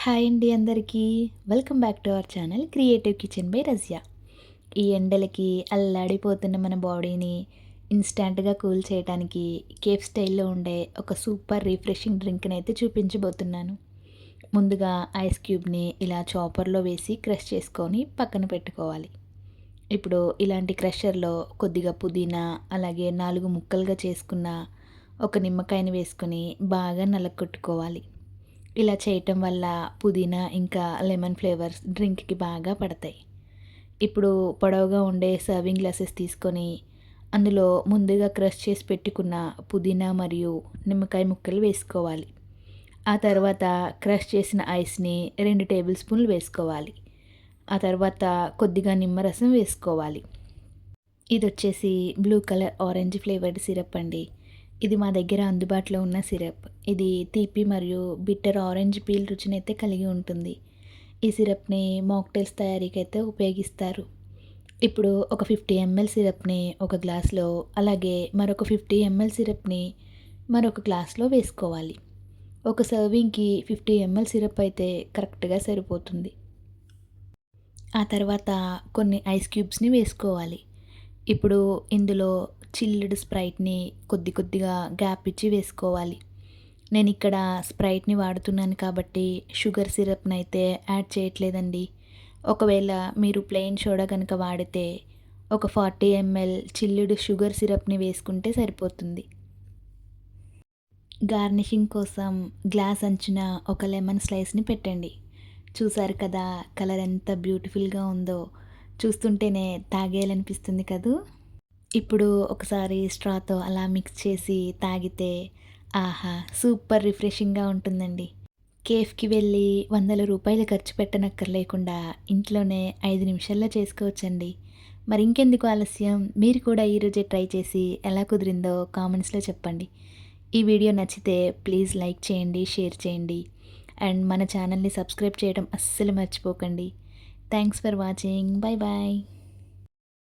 Hi అండి అందరికీ. Welcome back to our channel creative kitchen by Razia. ఈ ఎండలకి అల్లాడిపోతున్న మన బాడీని ఇన్‌స్టాంట్‌గా కూల్ చేయడానికి కేఫ్ స్టైల్‌లో ఉండే ఒక సూపర్ రిఫ్రెషింగ్ డ్రింక్‌ని అయితే చూపించబోతున్నాను. ముందుగా ఐస్ క్యూబ్‌ని ఇలా చాపర్‌లో వేసి క్రష్ చేసుకొని పక్కన పెట్టుకోవాలి. ఇప్పుడు ఇలాంటి క్రషర్‌లో కొద్దిగా పుదీనా, అలాగే 4 ముక్కలుగా చేసుకున్న ఒక నిమ్మకాయని వేసుకొని బాగా నలగొట్టుకోవాలి. ఇలా చేయటం వల్ల పుదీనా ఇంకా లెమన్ ఫ్లేవర్స్ డ్రింక్‌కి బాగా పడతాయి. ఇప్పుడు పొడవుగా ఉండే సర్వింగ్ గ్లాసెస్ తీసుకొని, అందులో ముందుగా క్రష్ చేసి పెట్టుకున్న పుదీనా మరియు నిమ్మకాయ ముక్కలు వేసుకోవాలి. ఆ తర్వాత క్రష్ చేసిన ఐస్‌ని 2 టేబుల్ స్పూన్లు వేసుకోవాలి. ఆ తర్వాత కొద్దిగా నిమ్మరసం వేసుకోవాలి. ఇదొచ్చేసి blue colour orange flavoured syrup అండి. ఇది మా దగ్గర అందుబాటులో ఉన్న సిరప్. ఇది తీపి మరియు బిట్టర్ ఆరెంజ్ పీల్ రుచినైతే కలిగి ఉంటుంది. ఈ సిరప్‌ని మాక్టైల్స్ తయారీకైతే ఉపయోగిస్తారు. ఇప్పుడు ఒక 50 ఎంఎల్ సిరప్‌ని ఒక గ్లాస్‌లో, అలాగే మరొక 50 ఎంఎల్ సిరప్‌ని మరొక గ్లాస్‌లో వేసుకోవాలి. ఒక సర్వింగ్‌కి 50 ఎంఎల్ సిరప్ అయితే కరెక్ట్‌గా సరిపోతుంది. ఆ తర్వాత కొన్ని ఐస్ క్యూబ్స్‌ని వేసుకోవాలి. ఇప్పుడు ఇందులో చిల్డ్ స్ప్రైట్‌ని కొద్దిగా గ్యాప్ ఇచ్చి వేసుకోవాలి. నేనిక్కడ స్ప్రైట్‌ని వాడుతున్నాను కాబట్టి షుగర్ సిరప్‌నైతే యాడ్ చేయట్లేదండి. ఒకవేళ మీరు ప్లెయిన్ సోడా గనుక వాడితే ఒక 40 ఎంఎల్ చిల్డ్ షుగర్ సిరప్‌ని వేసుకుంటే సరిపోతుంది. గార్నిషింగ్ కోసం గ్లాస్ అంచున ఒక లెమన్ స్లైస్‌ని పెట్టండి. చూసారు కదా! కలర్ ఎంత బ్యూటిఫుల్‌గా ఉందో. చూస్తుంటేనే తాగేయాలనిపిస్తుంది కదూ! ఇప్పుడు ఒకసారి స్ట్రాతో అలా మిక్స్ చేసి తాగితే ఆహా! సూపర్ రిఫ్రెషింగ్‌గా ఉంటుందండి. కేఫ్‌కి వెళ్ళి వందల రూపాయలు ఖర్చు పెట్టనక్కర్లేకుండా ఇంట్లోనే 5 నిమిషాల్లో చేసుకోవచ్చండి. మరింకెందుకు ఆలస్యం? మీరు కూడా ఈరోజే ట్రై చేసి ఎలా కుదిరిందో కామెంట్స్‌లో చెప్పండి. ఈ వీడియో నచ్చితే ప్లీజ్ లైక్ చేయండి, షేర్ చేయండి. అండ్ మన ఛానల్‌ని సబ్స్క్రైబ్ చేయడం అస్సలు మర్చిపోకండి. Thanks for watching. Bye bye.